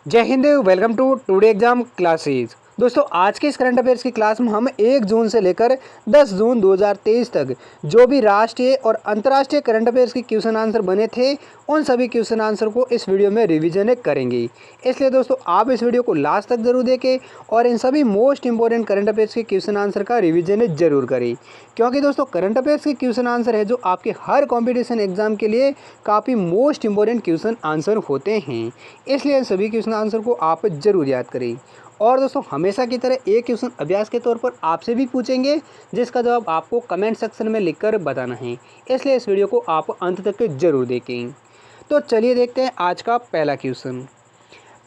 जय Hind. Welcome to today exam classes. दोस्तों आज के इस करंट अफेयर्स की क्लास में हम 1 जून से लेकर 10 जून 2023 तक जो भी राष्ट्रीय और अंतर्राष्ट्रीय करंट अफेयर्स के क्वेश्चन आंसर बने थे उन सभी क्वेश्चन आंसर को इस वीडियो में रिवीजन करेंगे। इसलिए दोस्तों आप इस वीडियो को लास्ट तक जरूर देखें और इन सभी मोस्ट इंपॉर्टेंट करंट अफेयर्स के क्वेश्चन आंसर का रिवीजन जरूर करें, क्योंकि दोस्तों करंट अफेयर्स के क्वेश्चन आंसर है जो आपके हर कॉम्पिटिशन एग्जाम के लिए काफ़ी मोस्ट इंपॉर्टेंट क्वेश्चन आंसर होते हैं। इसलिए इन सभी क्वेश्चन आंसर को आप जरूर याद करें। और दोस्तों हमेशा की तरह एक क्वेश्चन अभ्यास के तौर पर आपसे भी पूछेंगे जिसका जवाब आपको कमेंट सेक्शन में लिखकर बताना है, इसलिए इस वीडियो को आप अंत तक जरूर देखें। तो चलिए देखते हैं आज का पहला क्वेश्चन।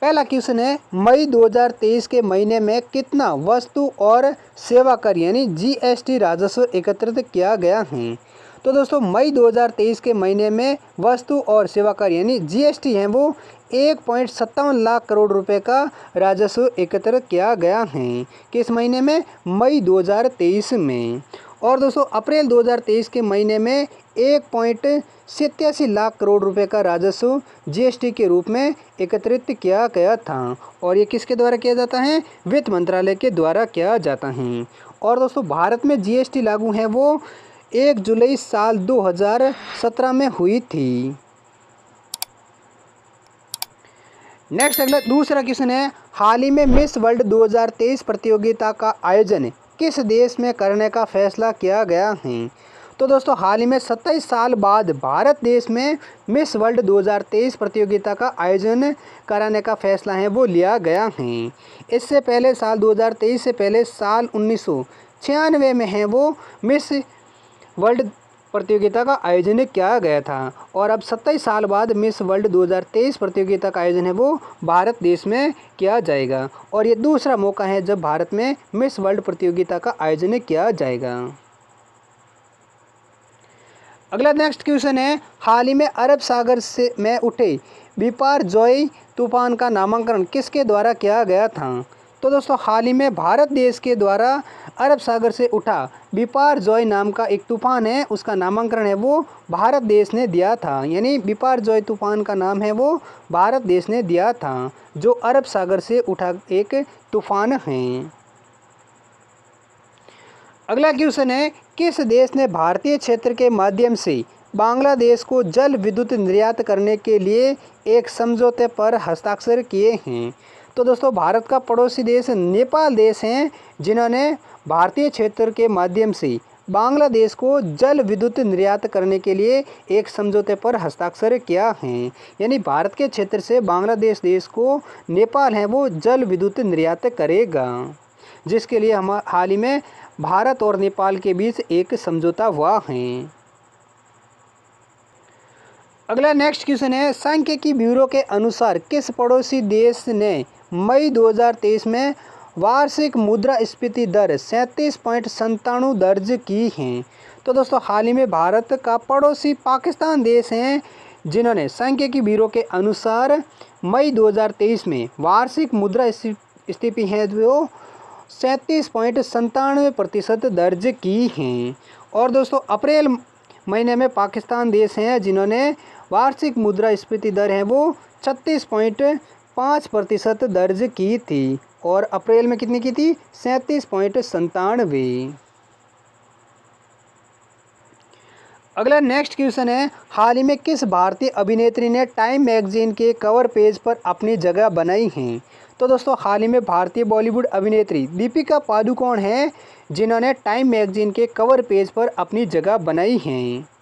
पहला क्वेश्चन है, मई 2023 के महीने में कितना वस्तु और सेवा कर यानी जीएसटी राजस्व एकत्रित किया गया है। तो दोस्तों मई 2023 के महीने में वस्तु और सेवा कर यानी जीएसटी है वो 1.57 लाख करोड़ रुपए का राजस्व एकत्र किया गया है। किस महीने में? मई 2023 में। और दोस्तों अप्रैल 2023 के महीने में 1.87 लाख करोड़ रुपए का राजस्व जीएसटी के रूप में एकत्रित किया गया था। और ये किसके द्वारा किया जाता है? वित्त मंत्रालय के द्वारा किया जाता है। और दोस्तों भारत में जीएसटी लागू है वो 1 जुलाई साल 2017 में हुई थी। नेक्स्ट अगला दूसरा क्वेश्चन है, हाल ही में मिस वर्ल्ड 2023 प्रतियोगिता का आयोजन किस देश में करने का फैसला किया गया है। तो दोस्तों हाल ही में 27 साल बाद भारत देश में मिस वर्ल्ड 2023 प्रतियोगिता का आयोजन कराने का फैसला है वो लिया गया है। इससे पहले साल 2023 से पहले साल 1996 में है वो मिस वर्ल्ड प्रतियोगिता का आयोजन किया गया था। और अब 27 साल बाद मिस वर्ल्ड 2023 प्रतियोगिता का आयोजन है वो भारत देश में किया जाएगा। और ये दूसरा मौका है जब भारत में मिस वर्ल्ड प्रतियोगिता का आयोजन किया जाएगा। अगला नेक्स्ट क्वेश्चन है, हाल ही में अरब सागर से में उठे बिपारजॉय तूफान का नामकरण किसके द्वारा किया गया था। तो दोस्तों हाल ही में भारत देश के द्वारा अरब सागर से उठा बिपारजॉय नाम का एक तूफान है, उसका नामकरण है वो भारत देश ने दिया था। यानी बिपारजॉय तूफान का नाम है वो भारत देश ने दिया था, जो अरब सागर से उठा एक तूफान है। अगला क्वेश्चन है, किस देश ने भारतीय क्षेत्र के माध्यम से बांग्लादेश को जल विद्युत निर्यात करने के लिए एक समझौते पर हस्ताक्षर किए हैं। तो दोस्तों भारत का पड़ोसी देश नेपाल देश हैं जिन्होंने भारतीय क्षेत्र के माध्यम से बांग्लादेश को जल विद्युत निर्यात करने के लिए एक समझौते पर हस्ताक्षर किया है। यानी भारत के क्षेत्र से बांग्लादेश देश को नेपाल है वो जल विद्युत निर्यात करेगा, जिसके लिए हम हाल ही में भारत और नेपाल के बीच एक समझौता हुआ है। अगला नेक्स्ट क्वेश्चन है, सांख्यिकी ब्यूरो के अनुसार किस पड़ोसी देश ने मई 2023 में वार्षिक मुद्रास्फीति दर 37.97 दर्ज की हैं। तो दोस्तों हाल ही में भारत का पड़ोसी पाकिस्तान देश हैं जिन्होंने सांख्यिकी ब्यूरो के अनुसार मई 2023 में वार्षिक मुद्रास्फीति है जो 37.97% दर्ज की हैं। और दोस्तों अप्रैल महीने में पाकिस्तान देश हैं जिन्होंने वार्षिक मुद्रास्फीति दर है वो 36.5% दर्ज की थी। और अप्रैल में कितनी की थी? 37.97। अगला नेक्स्ट क्वेश्चन है, हाल ही में किस भारतीय अभिनेत्री ने टाइम मैगजीन के कवर पेज पर अपनी जगह बनाई है। तो दोस्तों हाल ही में भारतीय बॉलीवुड अभिनेत्री दीपिका पादुकोण हैं जिन्होंने टाइम मैगजीन के कवर पेज पर अपनी जगह बनाई है।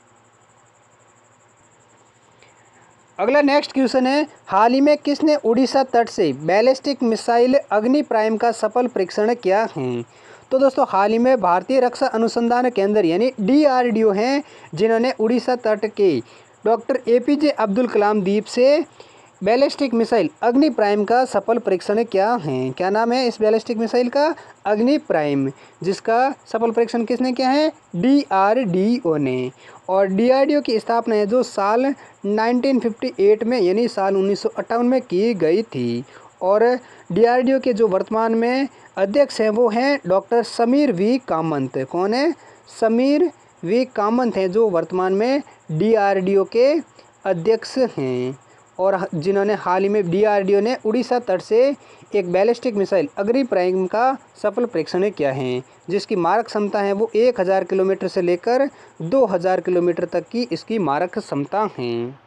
अगला नेक्स्ट क्वेश्चन है, हाल ही में किसने उड़ीसा तट से बैलिस्टिक मिसाइल अग्नि प्राइम का सफल परीक्षण किया है। तो दोस्तों हाल ही में भारतीय रक्षा अनुसंधान केंद्र यानी DRDO हैं जिन्होंने उड़ीसा तट के डॉक्टर APJ अब्दुल कलाम द्वीप से बैलिस्टिक मिसाइल अग्नि प्राइम का सफल परीक्षण किया है। क्या नाम है इस बैलिस्टिक मिसाइल का? अग्नि प्राइम, जिसका सफल परीक्षण किसने किया है? DRDO ने। और DRDO की स्थापना है जो साल 1958 में यानी साल 1958 में की गई थी। और DRDO के जो वर्तमान में अध्यक्ष हैं वो हैं डॉक्टर समीर V कामत। कौन है? समीर V कामत हैं जो वर्तमान में DRDO के अध्यक्ष हैं। और जिन्होंने हाल ही में डीआरडीओ ने उड़ीसा तट से एक बैलिस्टिक मिसाइल अग्नि प्राइम का सफल परीक्षण किया है, जिसकी मारक क्षमता है वो 1000 किलोमीटर से लेकर 2000 किलोमीटर तक की इसकी मारक क्षमता है।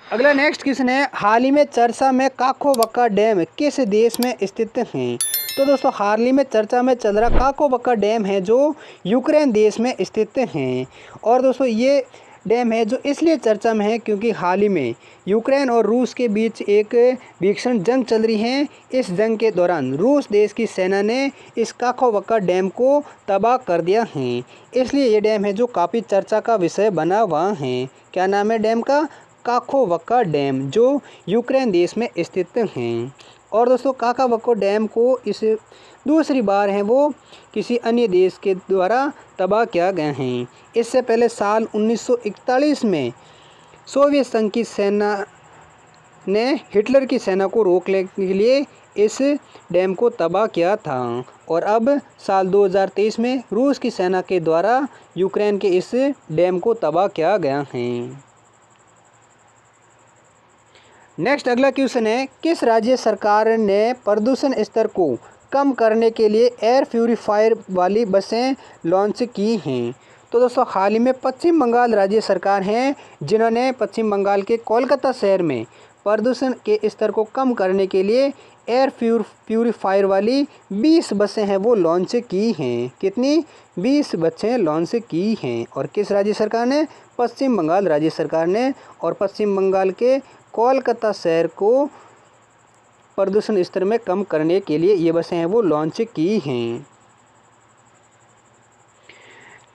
अगला नेक्स्ट क्वेश्चन है, हाल ही में चर्चा में काकोवक्का डैम किस देश में स्थित है? तो दोस्तों हाल ही में चर्चा में चल रहा काकोवक्का डैम है जो यूक्रेन देश में स्थित हैं। और दोस्तों ये डैम है जो इसलिए चर्चा में है क्योंकि हाल ही में यूक्रेन और रूस के बीच एक भीषण जंग चल रही है। इस जंग के दौरान रूस देश की सेना ने इस काकोवक्का डैम को तबाह कर दिया है, इसलिए ये डैम है जो काफ़ी चर्चा का विषय बना हुआ है। क्या नाम है डैम का? काकोवक्का डैम, जो यूक्रेन देश में स्थित हैं। और दोस्तों काकोवक्का डैम को इस दूसरी बार है वो किसी अन्य देश के द्वारा तबाह किया गया है। इससे पहले साल 1941 में सोवियत संघ की सेना ने हिटलर की सेना को रोकने के लिए इस डैम को तबाह किया था। और अब साल 2023 में रूस की सेना के द्वारा यूक्रेन के इस डैम को तबाह किया गया है। नेक्स्ट अगला क्वेश्चन है, किस राज्य सरकार ने प्रदूषण स्तर को कम करने के लिए एयर प्यूरीफायर वाली बसें लॉन्च की हैं? तो दोस्तों हाल ही में पश्चिम बंगाल राज्य सरकार हैं जिन्होंने पश्चिम बंगाल के कोलकाता शहर में प्रदूषण के स्तर को कम करने के लिए एयर प्यूरीफायर वाली 20 बसें हैं वो लॉन्च की हैं। कितनी? 20 बसें लॉन्च की हैं। और किस राज्य सरकार ने? पश्चिम बंगाल राज्य सरकार ने। और पश्चिम बंगाल के कोलकाता शहर को प्रदूषण स्तर में कम करने के लिए ये बसें हैं वो लॉन्च की हैं।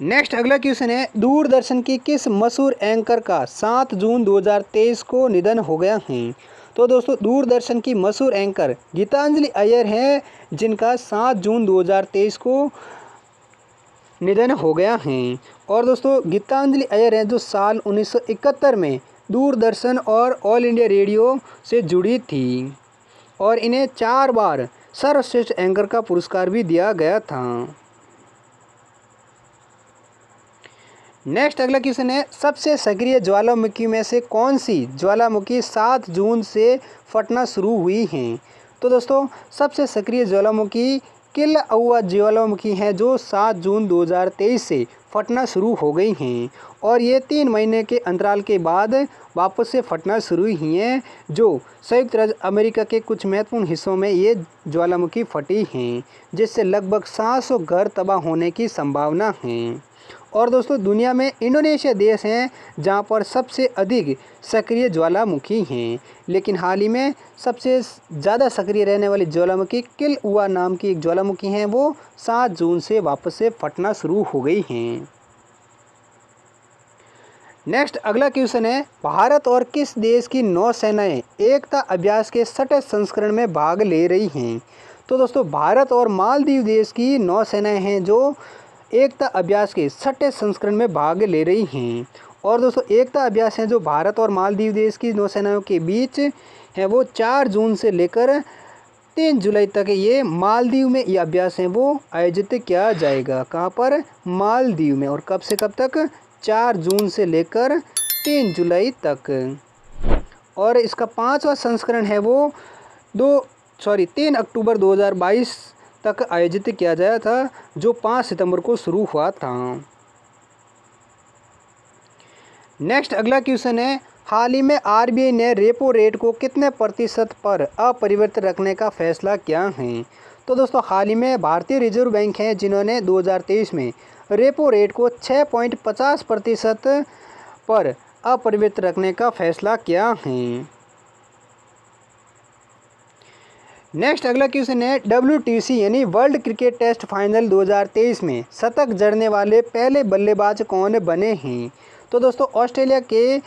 नेक्स्ट अगला क्वेश्चन है, दूरदर्शन की किस मशहूर एंकर का 7 जून 2023 को निधन हो गया है? तो दोस्तों दूरदर्शन की मशहूर एंकर गीतांजलि अय्यर हैं जिनका 7 जून 2023 को निधन हो गया है। और दोस्तों गीतांजलि अय्यर हैं जो साल 1971 में दूरदर्शन और ऑल इंडिया रेडियो से जुड़ी थी और इन्हें 4 बार सर्वश्रेष्ठ एंकर का पुरस्कार भी दिया गया था। नेक्स्ट अगला क्वेश्चन है, सबसे सक्रिय ज्वालामुखी में से कौन सी ज्वालामुखी 7 जून से फटना शुरू हुई हैं? तो दोस्तों सबसे सक्रिय ज्वालामुखी किलउआ ज्वालामुखी है जो 7 जून 2023 से फटना शुरू हो गई हैं और ये 3 महीने के अंतराल के बाद वापस से फटना शुरू हुई हैं, जो संयुक्त राज्य अमेरिका के कुछ महत्वपूर्ण हिस्सों में ये ज्वालामुखी फटी हैं, जिससे लगभग 700 घर तबाह होने की संभावना है। और दोस्तों दुनिया में इंडोनेशिया देश हैं जहां पर सबसे अधिक सक्रिय ज्वालामुखी हैं, लेकिन हाल ही में सबसे ज़्यादा सक्रिय रहने वाली ज्वालामुखी किलउआ नाम की एक ज्वालामुखी हैं वो 7 जून से वापस से फटना शुरू हो गई हैं। नेक्स्ट अगला क्वेश्चन है, भारत और किस देश की नौसेनाएं एकता अभ्यास के 6ठे संस्करण में भाग ले रही हैं? तो दोस्तों भारत और मालदीव देश की नौसेनाएं हैं जो एकता अभ्यास के 6ठे संस्करण में भाग ले रही हैं। और दोस्तों एकता अभ्यास है जो भारत और मालदीव देश की नौसेनाओं के बीच है वो 4 जून से लेकर 3 जुलाई तक ये मालदीव में ये अभ्यास है वो आयोजित किया जाएगा। कहाँ पर? मालदीव में। और कब से कब तक? 4 जून से लेकर 3 जुलाई तक। और इसका 5वां संस्करण है वो 3 अक्टूबर 2022 तक आयोजित किया गया था, जो 5 सितंबर को शुरू हुआ था। नेक्स्ट अगला क्वेश्चन है, हाल ही में आरबीआई ने रेपो रेट को कितने प्रतिशत पर अपरिवर्तित रखने का फैसला किया है? तो दोस्तों हाल ही में भारतीय रिजर्व बैंक है जिन्होंने 2023 में रेपो रेट को 6.50% पर अपरिवर्तित रखने का फैसला किया है। नेक्स्ट अगला क्वेश्चन है, WTC यानी वर्ल्ड क्रिकेट टेस्ट फाइनल 2023 में शतक जड़ने वाले पहले बल्लेबाज कौन बने हैं? तो दोस्तों ऑस्ट्रेलिया के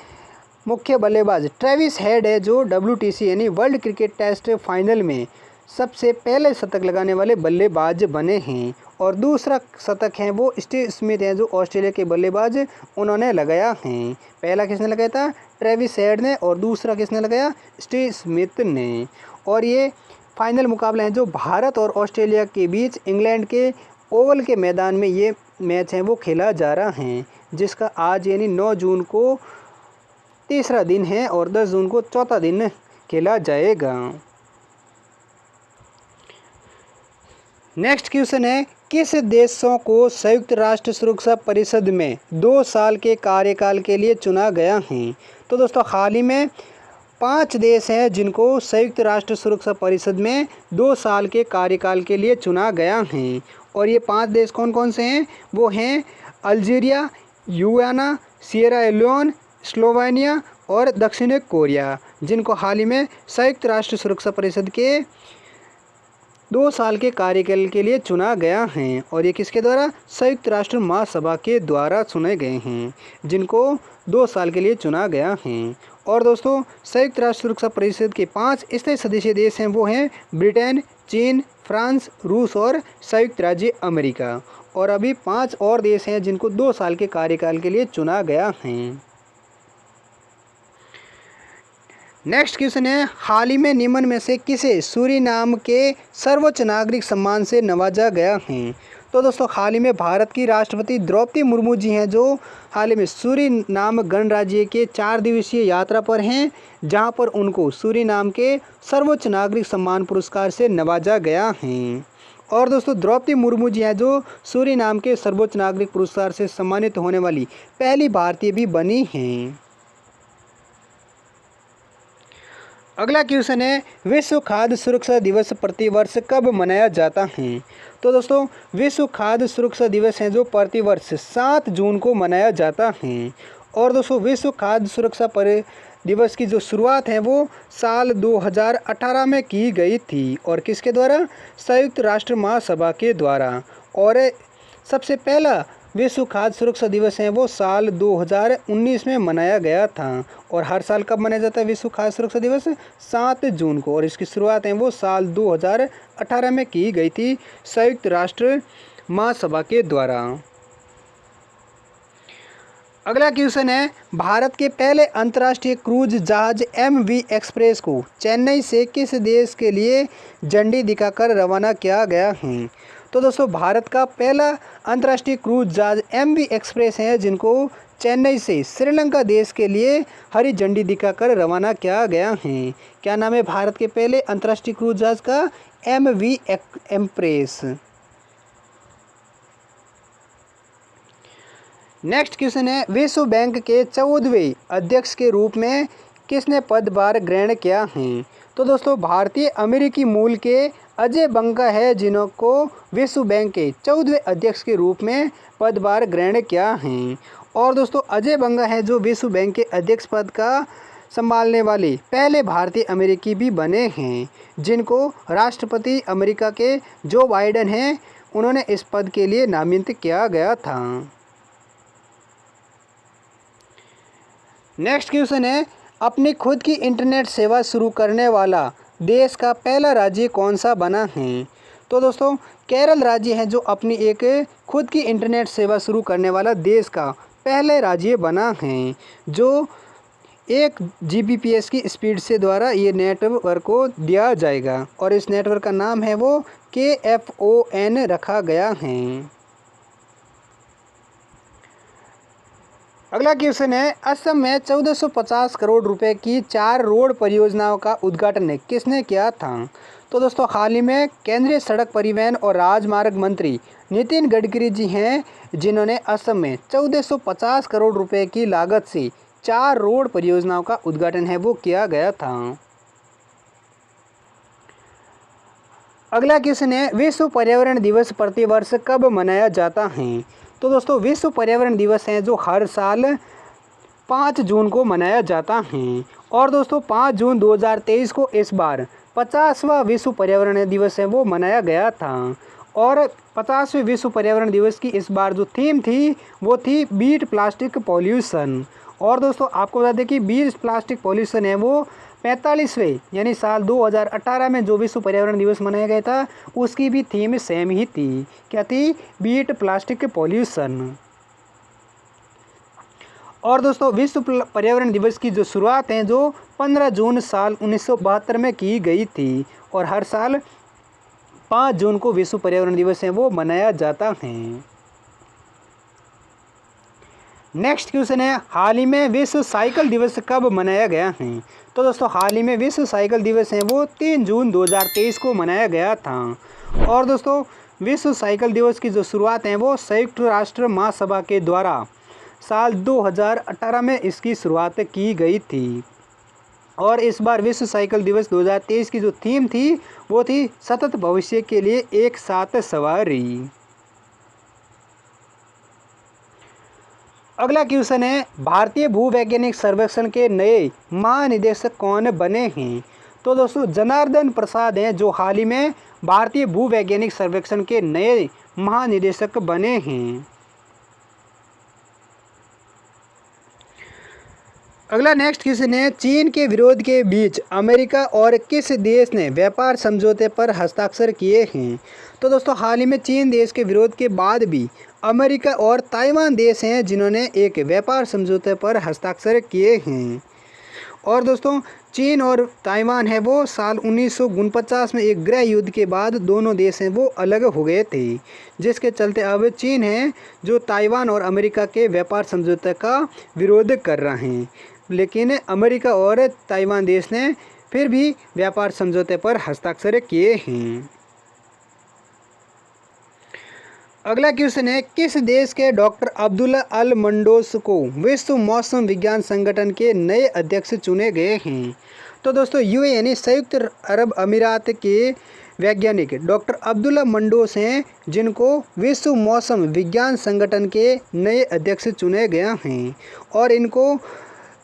मुख्य बल्लेबाज ट्रेविस हेड है जो WTC यानी वर्ल्ड क्रिकेट टेस्ट फाइनल में सबसे पहले शतक लगाने वाले बल्लेबाज बने हैं। और दूसरा शतक है वो स्टीव स्मिथ है जो ऑस्ट्रेलिया के बल्लेबाज उन्होंने लगाया है। पहला किसने लगाया था? ट्रेविस हेड ने। और दूसरा किसने लगाया? स्टीव स्मिथ ने। और ये फाइनल मुकाबला है जो भारत और ऑस्ट्रेलिया के बीच इंग्लैंड के ओवल के मैदान में ये मैच है वो खेला जा रहा है, जिसका आज यानी 9 जून को तीसरा दिन है और 10 जून को चौथा दिन खेला जाएगा। नेक्स्ट क्वेश्चन है, किस देशों को संयुक्त राष्ट्र सुरक्षा परिषद में 2 साल के कार्यकाल के लिए चुना गया है? तो दोस्तों हाल ही में 5 देश हैं जिनको संयुक्त राष्ट्र सुरक्षा परिषद में 2 साल के कार्यकाल के लिए चुना गया है। और ये 5 देश कौन कौन से हैं? वो हैं Algeria, Guyana, Sierra Leone, Slovenia और दक्षिण कोरिया, जिनको हाल ही में संयुक्त राष्ट्र सुरक्षा परिषद के 2 साल के कार्यकाल के लिए चुना गया है। और ये किसके द्वारा? संयुक्त राष्ट्र महासभा के द्वारा चुने गए हैं, जिनको 2 साल के लिए चुना गया है। और दोस्तों संयुक्त राष्ट्र सुरक्षा परिषद के 5 स्थायी सदस्य देश हैं, वो हैं ब्रिटेन, चीन, फ्रांस, रूस और संयुक्त राज्य अमेरिका। और अभी 5 और देश हैं जिनको 2 साल के कार्यकाल के लिए चुना गया है। नेक्स्ट क्वेश्चन है, हाल ही में निम्न में से किसे सूरीनाम के सर्वोच्च नागरिक सम्मान से नवाजा गया है? तो दोस्तों हाल ही में भारत की राष्ट्रपति द्रौपदी मुर्मू जी हैं, जो हाल ही में सूरीनाम गणराज्य के 4 दिवसीय यात्रा पर हैं, जहां पर उनको सूरीनाम के सर्वोच्च नागरिक सम्मान पुरस्कार से नवाजा गया है। और दोस्तों द्रौपदी मुर्मू जी हैं, जो सूरीनाम के सर्वोच्च नागरिक पुरस्कार से सम्मानित होने वाली पहली भारतीय भी बनी हैं। अगला क्वेश्चन है, विश्व खाद्य सुरक्षा दिवस प्रतिवर्ष कब मनाया जाता है? तो दोस्तों विश्व खाद्य सुरक्षा दिवस है जो प्रतिवर्ष 7 जून को मनाया जाता है। और दोस्तों विश्व खाद्य सुरक्षा दिवस की जो शुरुआत है वो साल 2018 में की गई थी। और किसके द्वारा? संयुक्त राष्ट्र महासभा के द्वारा। और सबसे पहला विश्व खाद्य सुरक्षा दिवस है वो साल 2019 में मनाया गया था। और हर साल कब मनाया जाता है विश्व खाद्य सुरक्षा दिवस? 7 जून को। और इसकी शुरुआत है वो साल 2018 में की गई थी संयुक्त राष्ट्र महासभा के द्वारा। अगला क्वेश्चन है, भारत के पहले अंतर्राष्ट्रीय क्रूज जहाज MV एक्सप्रेस को चेन्नई से किस देश के लिए झंडी दिखाकर रवाना किया गया है? तो दोस्तों भारत का पहला अंतर्राष्ट्रीय क्रूज जहाज MV एक्सप्रेस है, जिनको चेन्नई से श्रीलंका देश के लिए हरी झंडी दिखाकर रवाना किया गया है। क्या नाम है भारत के पहले अंतर्राष्ट्रीय क्रूज जहाज का? MV express. नेक्स्ट क्वेश्चन है, विश्व बैंक के 14वें अध्यक्ष के रूप में किसने पदभार ग्रहण किया है? तो दोस्तों भारतीय अमेरिकी मूल के अजय बंगा है, जिनको विश्व बैंक के 14वें अध्यक्ष के रूप में पदभार ग्रहण किया है। और दोस्तों अजय बंगा है जो विश्व बैंक के अध्यक्ष पद का संभालने वाले पहले भारतीय अमेरिकी भी बने हैं, जिनको राष्ट्रपति अमेरिका के जो बाइडेन हैं उन्होंने इस पद के लिए नामित किया गया था। नेक्स्ट क्वेश्चन है, अपनी खुद की इंटरनेट सेवा शुरू करने वाला देश का पहला राज्य कौन सा बना है? तो दोस्तों केरल राज्य है जो अपनी एक खुद की इंटरनेट सेवा शुरू करने वाला देश का पहले राज्य बना है, जो 1 Gbps की स्पीड से द्वारा ये नेटवर्क को दिया जाएगा। और इस नेटवर्क का नाम है वो KFON रखा गया है। अगला क्वेश्चन है, असम में 1450 करोड़ रुपए की 4 रोड परियोजनाओं का उद्घाटन किसने किया था? तो दोस्तों हाल ही में केंद्रीय सड़क परिवहन और राजमार्ग मंत्री नितिन गडकरी जी हैं, जिन्होंने असम में 1450 करोड़ रुपए की लागत से 4 रोड परियोजनाओं का उद्घाटन है वो किया गया था। अगला क्वेश्चन है, विश्व पर्यावरण दिवस प्रतिवर्ष कब मनाया जाता है? तो दोस्तों विश्व पर्यावरण दिवस है जो हर साल 5 जून को मनाया जाता है। और दोस्तों 5 जून 2023 को इस बार 50वां विश्व पर्यावरण दिवस है वो मनाया गया था। और 50वें विश्व पर्यावरण दिवस की इस बार जो थीम थी वो थी बीट प्लास्टिक पॉल्यूशन। और दोस्तों आपको बता दें कि बीट प्लास्टिक पॉल्यूशन है वो 45वें यानी साल 2018 में जो विश्व पर्यावरण दिवस मनाया गया था उसकी भी थीम सेम ही थी। क्या थी? Beat plastic pollution. और दोस्तों विश्व पर्यावरण दिवस की जो शुरुआत है जो 15 जून साल 1972 में की गई थी। और हर साल 5 जून को विश्व पर्यावरण दिवस है वो मनाया जाता है। नेक्स्ट क्वेश्चन है, हाल ही में विश्व साइकिल दिवस कब मनाया गया है? तो दोस्तों हाल ही में विश्व साइकिल दिवस है वो 3 जून 2023 को मनाया गया था। और दोस्तों विश्व साइकिल दिवस की जो शुरुआत है वो संयुक्त राष्ट्र महासभा के द्वारा साल 2018 में इसकी शुरुआत की गई थी। और इस बार विश्व साइकिल दिवस 2023 की जो थीम थी वो थी सतत भविष्य के लिए एक साथ सवारी। अगला क्वेश्चन है, भारतीय भूवैज्ञानिक सर्वेक्षण के नए महानिदेशक कौन बने हैं? तो दोस्तों जनार्दन प्रसाद हैं जो हाल ही में भारतीय भूवैज्ञानिक सर्वेक्षण के नए महानिदेशक बने हैं। अगला नेक्स्ट क्वेश्चन है, चीन के विरोध के बीच अमेरिका और किस देश ने व्यापार समझौते पर हस्ताक्षर किए हैं? तो दोस्तों हाल ही में चीन देश के विरोध के बाद भी अमेरिका और ताइवान देश हैं जिन्होंने एक व्यापार समझौते पर हस्ताक्षर किए हैं। और दोस्तों चीन और ताइवान है वो साल 1949 में एक गृह युद्ध के बाद दोनों देश हैं वो अलग हो गए थे, जिसके चलते अब चीन है जो ताइवान और अमेरिका के व्यापार समझौते का विरोध कर रहे हैं, लेकिन अमेरिका और ताइवान देश ने फिर भी व्यापार समझौते पर हस्ताक्षर किए हैं। अगला क्वेश्चन है, किस देश के डॉक्टर अब्दुल्ला अल मंडोस को विश्व मौसम विज्ञान संगठन के नए अध्यक्ष चुने गए हैं? तो दोस्तों यूएई यानी संयुक्त अरब अमीरात के वैज्ञानिक डॉक्टर अब्दुल्ला मंडोस हैं जिनको विश्व मौसम विज्ञान संगठन के नए अध्यक्ष चुने गए हैं। और इनको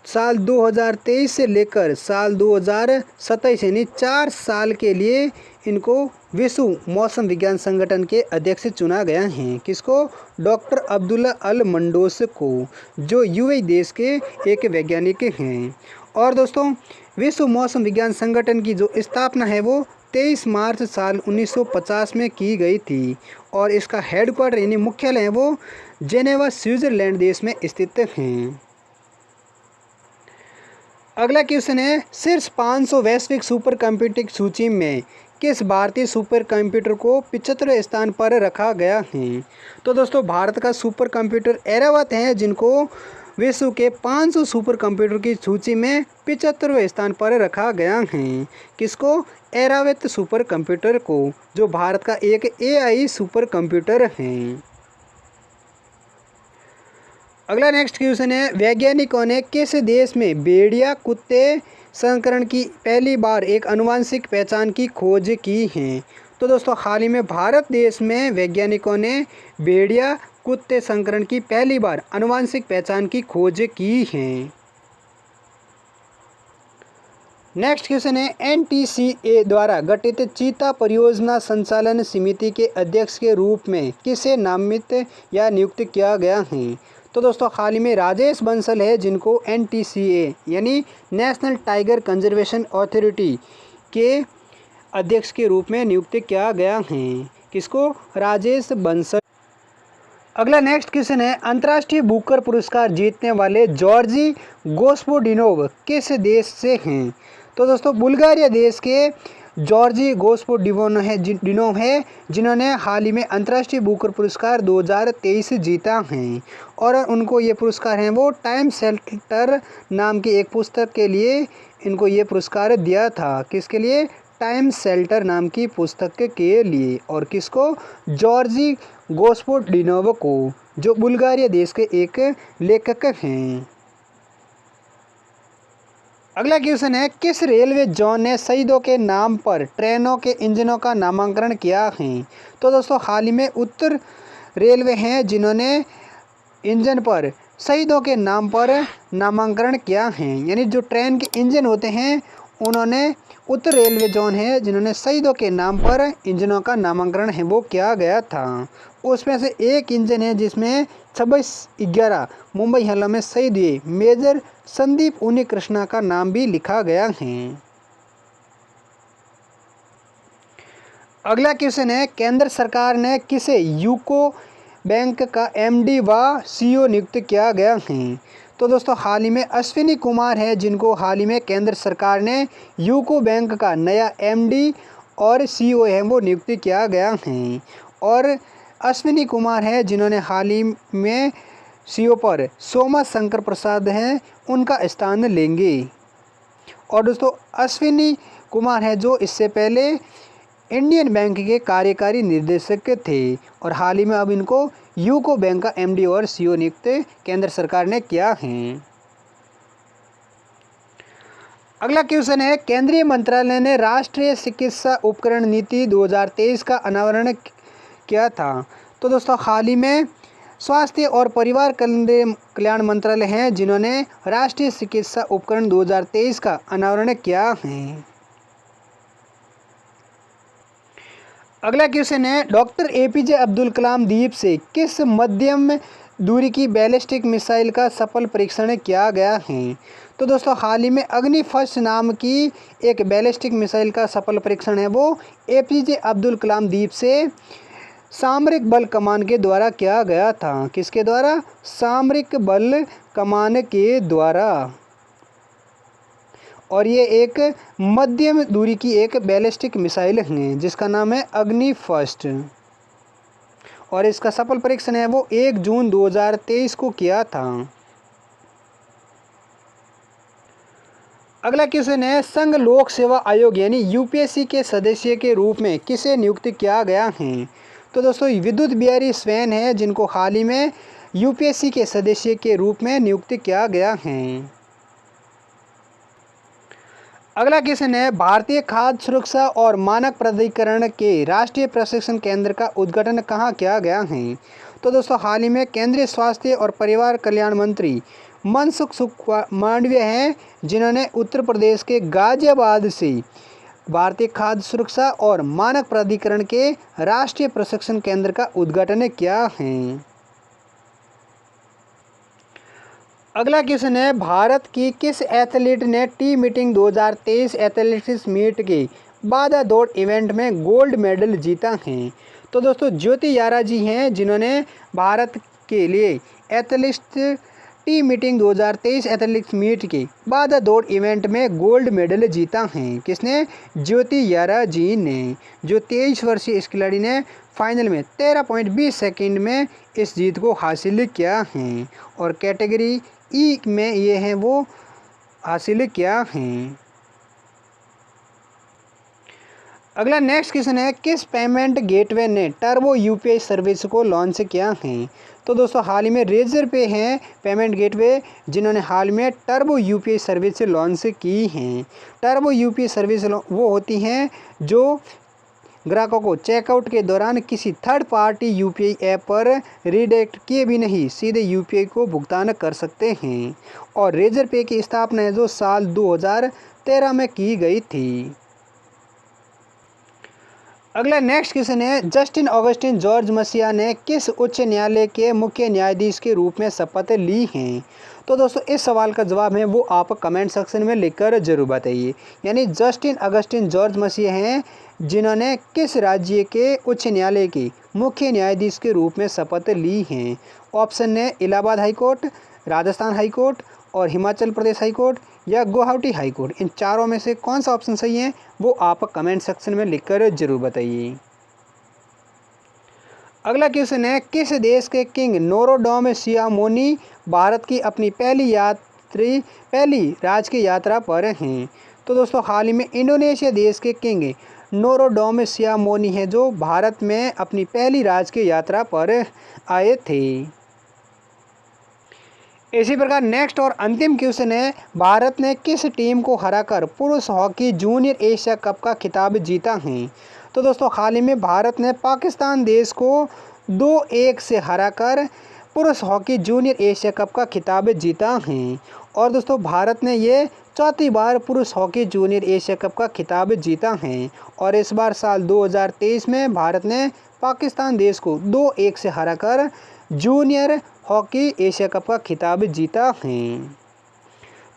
साल 2023 से लेकर साल 2027 यानी 4 साल के लिए इनको विश्व मौसम विज्ञान संगठन के अध्यक्ष चुना गया है। किसको? डॉक्टर अब्दुल्ला अल मंडोस को, जो यूएई देश के एक वैज्ञानिक हैं। और दोस्तों विश्व मौसम विज्ञान संगठन की जो स्थापना है वो 23 मार्च साल 1950 में की गई थी। और इसका हेडक्वार्टर यानी मुख्यालय है वो जेनेवा स्विट्जरलैंड देश में स्थित हैं। अगला क्वेश्चन है, शीर्ष 500 वैश्विक सुपर कंप्यूटिंग सूची में किस भारतीय सुपर कंप्यूटर को 75वें स्थान पर रखा गया है? तो दोस्तों भारत का सुपर कंप्यूटर ऐरावत है जिनको विश्व के 500 सुपर कंप्यूटर की सूची में 75वें स्थान पर रखा गया है। किसको? ऐरावत सुपर कंप्यूटर को, जो भारत का एक एआई सुपर कंप्यूटर है। अगला नेक्स्ट क्वेश्चन है, वैज्ञानिकों ने किस देश में भेड़िया कुत्ते संकरण की पहली बार एक आनुवंशिक पहचान की खोज की है? तो दोस्तों हाल ही में भारत देश में वैज्ञानिकों ने भेड़िया कुत्ते संकरण की पहली बार आनुवंशिक पहचान की खोज की है। नेक्स्ट क्वेश्चन है, एनटीसीए द्वारा गठित चीता परियोजना संचालन समिति के अध्यक्ष के रूप में किसे नामित या नियुक्त किया गया है? तो दोस्तों हाल ही में राजेश बंसल है जिनको एनटीसीए यानी नेशनल टाइगर कंजर्वेशन अथॉरिटी के अध्यक्ष के रूप में नियुक्त किया गया है। किसको? राजेश बंसल। अगला नेक्स्ट क्वेश्चन है, अंतर्राष्ट्रीय बुकर पुरस्कार जीतने वाले जॉर्जी गोस्पोडिनोव किस देश से हैं? तो दोस्तों बुल्गारिया देश के जॉर्जी गोस्पोडिनोव है जिन्होंने हाल ही में अंतर्राष्ट्रीय बुकर पुरस्कार 2023 जीता है। और उनको ये पुरस्कार है वो टाइम शेल्टर नाम की एक पुस्तक के लिए इनको ये पुरस्कार दिया था। किसके लिए? टाइम शेल्टर नाम की पुस्तक के लिए। और किसको? जॉर्जी गोस्पोडिनोव को, जो बुल्गारिया देश के एक लेखक हैं। अगला क्वेश्चन है, किस रेलवे जोन ने शहीदों के नाम पर ट्रेनों के इंजनों का नामांकन किया है? तो दोस्तों हाल ही में उत्तर रेलवे हैं जिन्होंने इंजन पर शहीदों के नाम पर नामांकन किया है। यानी जो ट्रेन के इंजन होते हैं उन्होंने उत्तर रेलवे जोन है जिन्होंने शहीदों के नाम पर इंजनों का नामांकन है वो किया गया था। उसमें से एक इंजन है जिसमें 26/11 मुंबई हमले में शहीद हुए मेजर संदीप उन्नीकृष्णा का नाम भी लिखा गया है। अगला क्वेश्चन है, केंद्र सरकार ने किसे यूको बैंक का एमडी व सीईओ नियुक्त किया गया है? तो दोस्तों हाल ही में अश्विनी कुमार है जिनको हाल ही में केंद्र सरकार ने यूको बैंक का नया एमडी और सीईओ है वो नियुक्त किया गया है। और अश्विनी कुमार है जिन्होंने हाल ही में सीईओ पर सोमा शंकर प्रसाद हैं, उनका स्थान लेंगे। और दोस्तों अश्विनी कुमार हैं जो इससे पहले इंडियन बैंक के कार्यकारी निर्देशक थे और हाल ही में अब इनको यूको बैंक का एमडी और सीईओ नियुक्त केंद्र सरकार ने किया है। अगला क्वेश्चन है, केंद्रीय मंत्रालय ने राष्ट्रीय चिकित्सा उपकरण नीति 2023 का अनावरण किया था। तो दोस्तों हाल ही में स्वास्थ्य और परिवार कल्याण मंत्रालय हैं जिन्होंने राष्ट्रीय चिकित्सा उपकरण 2023 का अनावरण किया है। अगला क्वेश्चन है, डॉक्टर एपीजे अब्दुल कलाम द्वीप से किस मध्यम दूरी की बैलिस्टिक मिसाइल का सफल परीक्षण किया गया है। तो दोस्तों हाल ही में अग्नि फर्स्ट नाम की एक बैलिस्टिक मिसाइल का सफल परीक्षण है वो एपीजे अब्दुल कलाम द्वीप से सामरिक बल कमान के द्वारा किया गया था। किसके द्वारा? सामरिक बल कमान के द्वारा। और ये एक मध्यम दूरी की एक बैलिस्टिक मिसाइल है जिसका नाम है अग्नि फर्स्ट और इसका सफल परीक्षण है वो 1 जून 2023 को किया था। अगला क्वेश्चन है, संघ लोक सेवा आयोग यानी यूपीएससी के सदस्य के रूप में किसे नियुक्त किया गया है। तो दोस्तों विद्युत बिहारी स्वैन है जिनको हाल ही में यूपीएससी के सदस्य के रूप में नियुक्त किया गया है। अगला क्वेश्चन है, भारतीय खाद्य सुरक्षा और मानक प्राधिकरण के राष्ट्रीय प्रशिक्षण केंद्र का उद्घाटन कहाँ किया गया है। तो दोस्तों हाल ही में केंद्रीय स्वास्थ्य और परिवार कल्याण मंत्री मनसुख मांडविया हैं जिन्होंने उत्तर प्रदेश के गाजियाबाद से भारतीय खाद्य सुरक्षा और मानक प्राधिकरण के राष्ट्रीय प्रशिक्षण केंद्र का उद्घाटन किया है। अगला क्वेश्चन है, भारत की किस एथलीट ने टी मीटिंग 2023 एथलेटिक्स मीट के बाधा दौड़ इवेंट में गोल्ड मेडल जीता है। तो दोस्तों ज्योति यारा जी हैं जिन्होंने भारत के लिए athlete T meeting 2023 athletics meet के बाधा दौड़ इवेंट में गोल्ड मेडल जीता है। किसने? ज्योति यारा जी ने, जो 23 वर्षीय इस खिलाड़ी ने फाइनल में 13.20 सेकंड में इस जीत को हासिल किया है और कैटेगरी ई में ये हैं वो हासिल किया है। अगला नेक्स्ट क्वेश्चन है, किस पेमेंट गेटवे ने टर्बो यूपीआई सर्विस को लॉन्च किया है। तो दोस्तों हाल ही में रेजर पे हैं पेमेंट गेटवे जिन्होंने हाल में टर्बो यूपीआई सर्विस लॉन्च की हैं। टर्बो यूपीआई सर्विस वो होती हैं जो ग्राहकों को चेकआउट के दौरान किसी थर्ड पार्टी यूपीआई ऐप पर रिडायरेक्ट किए भी नहीं सीधे यूपीआई को भुगतान कर सकते हैं और रेजर पे की स्थापना है जो साल 2013 में की गई थी। अगला नेक्स्ट क्वेश्चन है, जस्टिन ऑगस्टिन जॉर्ज मसिया ने किस उच्च न्यायालय के मुख्य न्यायाधीश के रूप में शपथ ली हैं। तो दोस्तों इस सवाल का जवाब है वो आप कमेंट सेक्शन में लिखकर जरूर बताइए। यानी जस्टिन ऑगस्टिन जॉर्ज मसिया हैं जिन्होंने किस राज्य के उच्च न्यायालय के मुख्य न्यायाधीश के रूप में शपथ ली हैं। ऑप्शन है Allahabad high court, Rajasthan high court और हिमाचल प्रदेश हाई कोर्ट या गुवाहाटी हाई कोर्ट। इन चारों में से कौन सा ऑप्शन सही है वो आप कमेंट सेक्शन में लिखकर जरूर बताइए। अगला क्वेश्चन है, किस देश के किंग नोरोडॉम सियामोनी भारत की अपनी पहली राजकीय यात्रा पर हैं। तो दोस्तों हाल ही में इंडोनेशिया देश के किंग नोरोडॉम सियामोनी हैं जो भारत में अपनी पहली राजकीय यात्रा पर आए थे। इसी प्रकार नेक्स्ट और अंतिम क्वेश्चन है, भारत ने किस टीम को हराकर पुरुष हॉकी जूनियर एशिया कप का खिताब जीता है। तो दोस्तों हाल ही में भारत ने पाकिस्तान देश को 2-1 से हराकर पुरुष हॉकी जूनियर एशिया कप का खिताब जीता है और दोस्तों भारत ने ये चौथी बार पुरुष हॉकी जूनियर एशिया कप का खिताब जीता है और इस बार साल 2023 में भारत ने पाकिस्तान देश को 2-1 से हराकर जूनियर हॉकी एशिया कप का खिताब जीता है।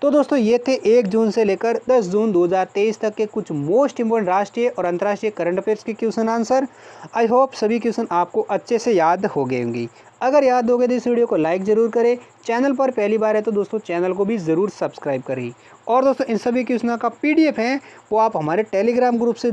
तो दोस्तों ये थे 1 जून से लेकर 10 जून 2023 तक के कुछ मोस्ट इंपोर्टेंट राष्ट्रीय और अंतर्राष्ट्रीय करंट अफेयर्स के क्वेश्चन आंसर। आई होप सभी क्वेश्चन आपको अच्छे से याद हो गए होंगे। अगर याद हो गए तो इस वीडियो को लाइक ज़रूर करें। चैनल पर पहली बार है तो दोस्तों चैनल को भी ज़रूर सब्सक्राइब करें। और दोस्तों इन सभी क्वेश्चनों का PDF है वो आप हमारे टेलीग्राम ग्रुप से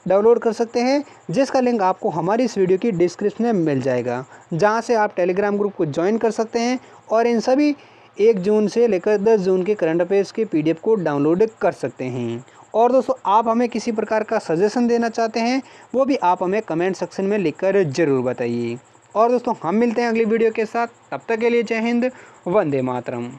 डाउनलोड कर सकते हैं, जिसका लिंक आपको हमारी इस वीडियो की डिस्क्रिप्शन में मिल जाएगा, जहां से आप टेलीग्राम ग्रुप को ज्वाइन कर सकते हैं और इन सभी 1 जून से लेकर 10 जून के करंट अफेयर्स के PDF को डाउनलोड कर सकते हैं। और दोस्तों, आप हमें किसी प्रकार का सजेशन देना चाहते हैं, वो भी आप हमें कमेंट सेक्शन में लिखकर ज़रूर बताइए। और दोस्तों, हम मिलते हैं अगली वीडियो के साथ, तब तक के लिए जय हिंद, वंदे मातरम।